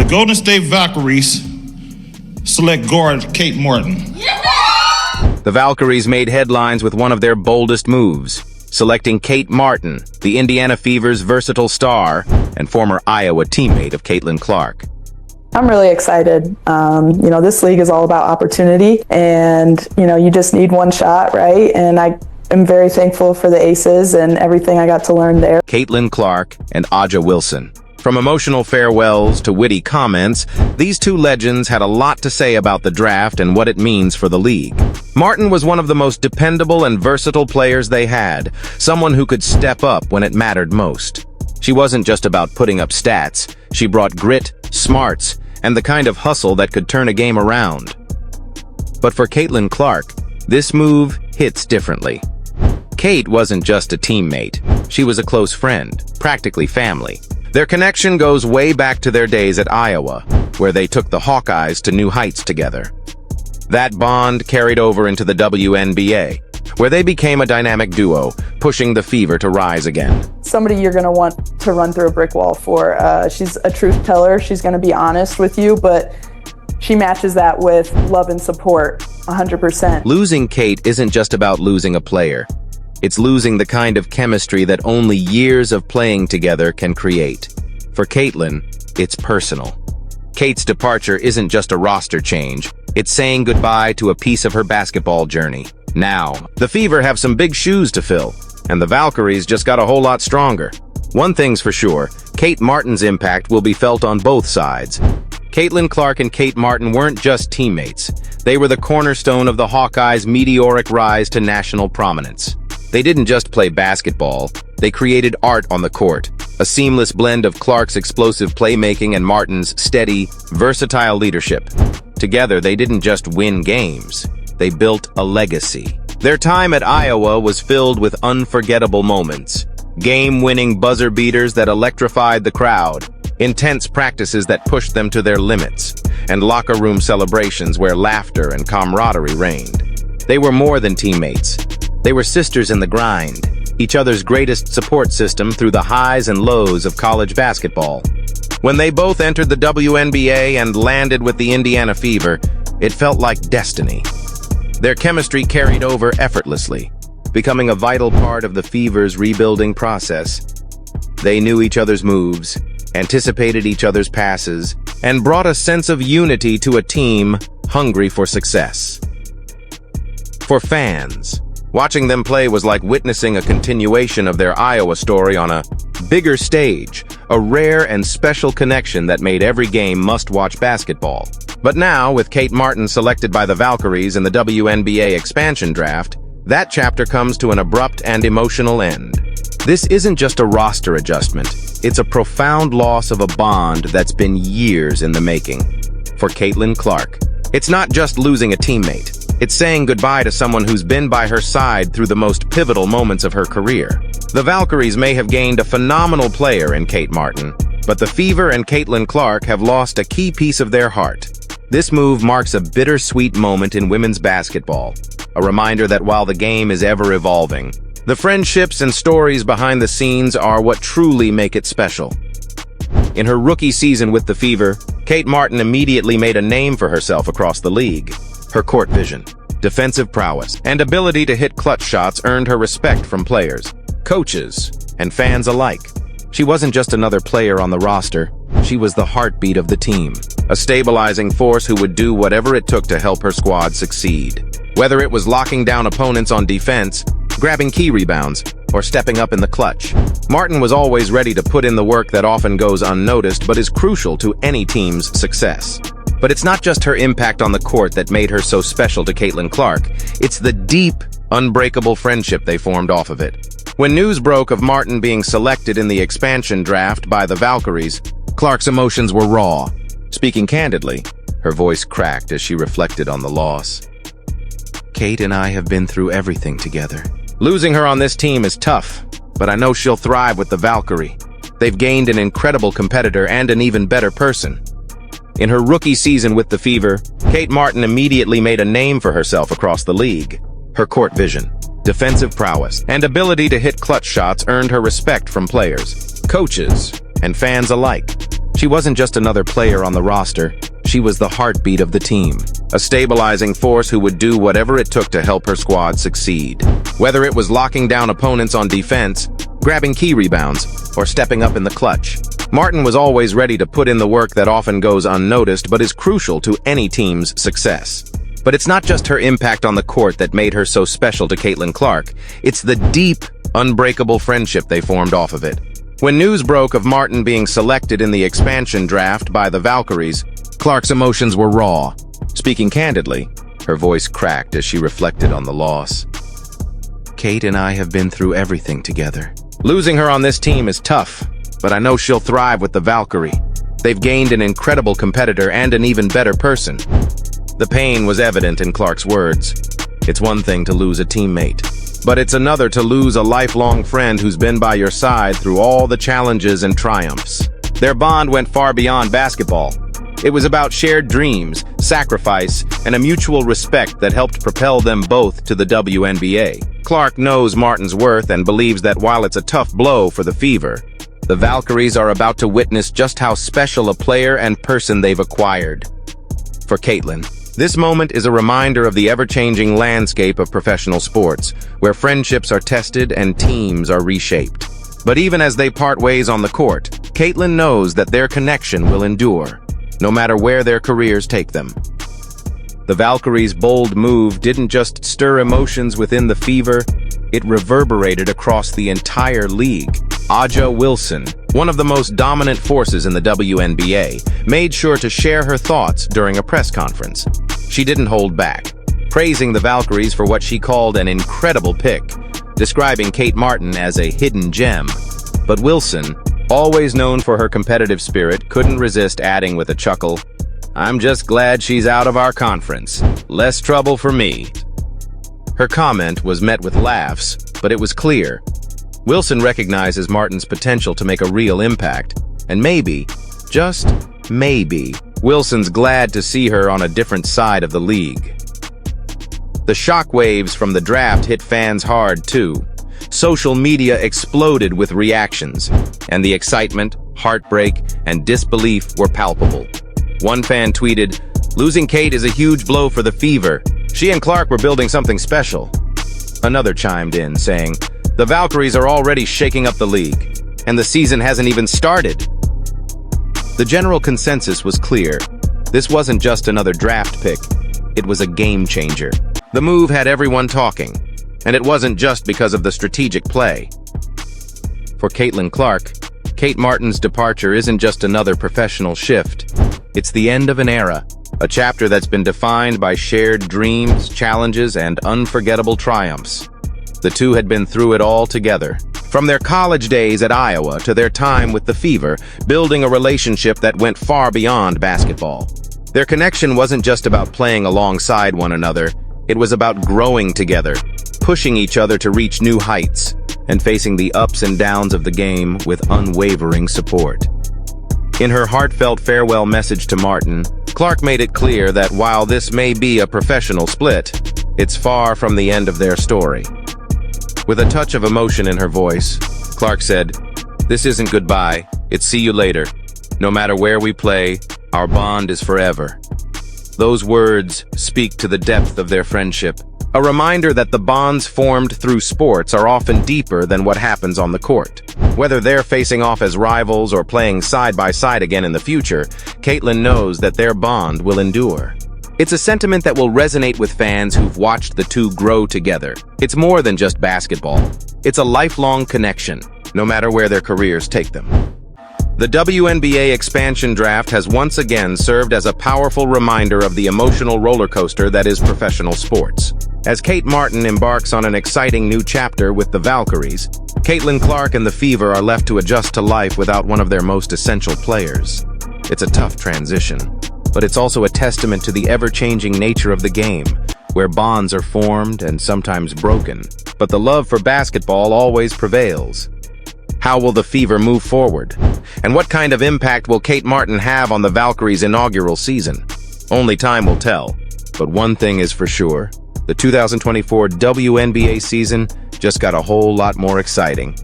Golden State Valkyries select guard Kate Martin. The Valkyries made headlines with one of their boldest moves, selecting Kate Martin, the Indiana Fever's versatile star and former Iowa teammate of Caitlin Clark. I'm really excited. This league is all about opportunity, and, you just need one shot, right? And I am very thankful for the Aces and everything I got to learn there. Caitlin Clark and Aja Wilson. From emotional farewells to witty comments, these two legends had a lot to say about the draft and what it means for the league. Martin was one of the most dependable and versatile players they had, someone who could step up when it mattered most. She wasn't just about putting up stats. She brought grit, smarts, and the kind of hustle that could turn a game around. But for Caitlin Clark, this move hits differently. Kate wasn't just a teammate. She was a close friend, practically family. Their connection goes way back to their days at Iowa, where they took the Hawkeyes to new heights together. That bond carried over into the WNBA, where they became a dynamic duo, pushing the Fever to rise again. Somebody you're going to want to run through a brick wall for. She's a truth teller. She's going to be honest with you, but she matches that with love and support 100%. Losing Kate isn't just about losing a player. It's losing the kind of chemistry that only years of playing together can create. For Caitlin, it's personal. Kate's departure isn't just a roster change. It's saying goodbye to a piece of her basketball journey. Now, the Fever have some big shoes to fill, and the Valkyries just got a whole lot stronger. One thing's for sure, Kate Martin's impact will be felt on both sides. Caitlin Clark and Kate Martin weren't just teammates. They were the cornerstone of the Hawkeyes' meteoric rise to national prominence. They didn't just play basketball, they created art on the court, a seamless blend of Clark's explosive playmaking and Martin's steady, versatile leadership. Together, they didn't just win games, they built a legacy. Their time at Iowa was filled with unforgettable moments. Game-winning buzzer beaters that electrified the crowd, intense practices that pushed them to their limits, and locker room celebrations where laughter and camaraderie reigned. They were more than teammates. They were sisters in the grind, each other's greatest support system through the highs and lows of college basketball. When they both entered the WNBA and landed with the Indiana Fever, it felt like destiny. Their chemistry carried over effortlessly, becoming a vital part of the Fever's rebuilding process. They knew each other's moves, anticipated each other's passes, and brought a sense of unity to a team hungry for success. For fans, watching them play was like witnessing a continuation of their Iowa story on a bigger stage, a rare and special connection that made every game must-watch basketball. But now, with Kate Martin selected by the Valkyries in the WNBA expansion draft, that chapter comes to an abrupt and emotional end. This isn't just a roster adjustment, it's a profound loss of a bond that's been years in the making. For Caitlin Clark, it's not just losing a teammate. It's saying goodbye to someone who's been by her side through the most pivotal moments of her career. The Valkyries may have gained a phenomenal player in Kate Martin, but the Fever and Caitlin Clark have lost a key piece of their heart. This move marks a bittersweet moment in women's basketball, a reminder that while the game is ever evolving, the friendships and stories behind the scenes are what truly make it special. In her rookie season with the Fever, Kate Martin immediately made a name for herself across the league. Her court vision, defensive prowess, and ability to hit clutch shots earned her respect from players, coaches, and fans alike. She wasn't just another player on the roster, she was the heartbeat of the team, a stabilizing force who would do whatever it took to help her squad succeed. Whether it was locking down opponents on defense, grabbing key rebounds, or stepping up in the clutch, Martin was always ready to put in the work that often goes unnoticed but is crucial to any team's success. But it's not just her impact on the court that made her so special to Caitlin Clark, it's the deep, unbreakable friendship they formed off of it. When news broke of Martin being selected in the expansion draft by the Valkyries, Clark's emotions were raw. Speaking candidly, her voice cracked as she reflected on the loss. Kate and I have been through everything together. Losing her on this team is tough, but I know she'll thrive with the Valkyrie. They've gained an incredible competitor and an even better person. In her rookie season with the Fever, Kate Martin immediately made a name for herself across the league. Her court vision, defensive prowess, and ability to hit clutch shots earned her respect from players, coaches, and fans alike. She wasn't just another player on the roster, she was the heartbeat of the team, a stabilizing force who would do whatever it took to help her squad succeed. Whether it was locking down opponents on defense, grabbing key rebounds, or stepping up in the clutch, Martin was always ready to put in the work that often goes unnoticed but is crucial to any team's success. But it's not just her impact on the court that made her so special to Caitlin Clark, it's the deep, unbreakable friendship they formed off of it. When news broke of Martin being selected in the expansion draft by the Valkyries, Clark's emotions were raw. Speaking candidly, her voice cracked as she reflected on the loss. Kate and I have been through everything together. Losing her on this team is tough, but I know she'll thrive with the Valkyrie. They've gained an incredible competitor and an even better person. The pain was evident in Clark's words. It's one thing to lose a teammate, but it's another to lose a lifelong friend who's been by your side through all the challenges and triumphs. Their bond went far beyond basketball. It was about shared dreams, sacrifice, and a mutual respect that helped propel them both to the WNBA. Clark knows Martin's worth and believes that while it's a tough blow for the Fever, the Valkyries are about to witness just how special a player and person they've acquired. For Caitlin, this moment is a reminder of the ever-changing landscape of professional sports, where friendships are tested and teams are reshaped. But even as they part ways on the court, Caitlin knows that their connection will endure, no matter where their careers take them. The Valkyries' bold move didn't just stir emotions within the Fever, it reverberated across the entire league. Aja Wilson, one of the most dominant forces in the WNBA, made sure to share her thoughts during a press conference. She didn't hold back, praising the Valkyries for what she called an incredible pick, describing Kate Martin as a hidden gem. But Wilson, always known for her competitive spirit, couldn't resist adding with a chuckle, "I'm just glad she's out of our conference. Less trouble for me." Her comment was met with laughs, but it was clear. Wilson recognizes Martin's potential to make a real impact, and maybe, just maybe, Wilson's glad to see her on a different side of the league. The shockwaves from the draft hit fans hard too. Social media exploded with reactions, and the excitement, heartbreak, and disbelief were palpable. One fan tweeted, "Losing Kate is a huge blow for the Fever. She and Clark were building something special." Another chimed in, saying, "The Valkyries are already shaking up the league, and the season hasn't even started." The general consensus was clear. This wasn't just another draft pick. It was a game changer. The move had everyone talking, and it wasn't just because of the strategic play. For Caitlin Clark, Kate Martin's departure isn't just another professional shift. It's the end of an era, a chapter that's been defined by shared dreams, challenges, and unforgettable triumphs. The two had been through it all together. From their college days at Iowa to their time with the Fever, building a relationship that went far beyond basketball. Their connection wasn't just about playing alongside one another, it was about growing together, pushing each other to reach new heights, and facing the ups and downs of the game with unwavering support. In her heartfelt farewell message to Martin, Clark made it clear that while this may be a professional split, it's far from the end of their story. With a touch of emotion in her voice, Clark said, "This isn't goodbye, it's see you later. No matter where we play, our bond is forever." Those words speak to the depth of their friendship, a reminder that the bonds formed through sports are often deeper than what happens on the court. Whether they're facing off as rivals or playing side by side again in the future, Caitlin knows that their bond will endure. It's a sentiment that will resonate with fans who've watched the two grow together. It's more than just basketball. It's a lifelong connection, no matter where their careers take them. The WNBA expansion draft has once again served as a powerful reminder of the emotional roller coaster that is professional sports. As Kate Martin embarks on an exciting new chapter with the Valkyries, Caitlin Clark and the Fever are left to adjust to life without one of their most essential players. It's a tough transition, but it's also a testament to the ever-changing nature of the game, where bonds are formed and sometimes broken, but the love for basketball always prevails. How will the Fever move forward? And what kind of impact will Kate Martin have on the Valkyries' inaugural season? Only time will tell, but one thing is for sure. The 2024 WNBA season just got a whole lot more exciting.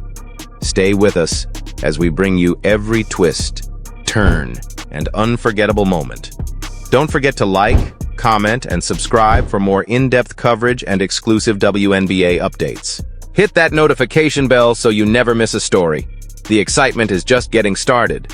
Stay with us as we bring you every twist, turn and unforgettable moment. Don't forget to like, comment, and subscribe for more in-depth coverage and exclusive WNBA updates. Hit that notification bell so you never miss a story. The excitement is just getting started.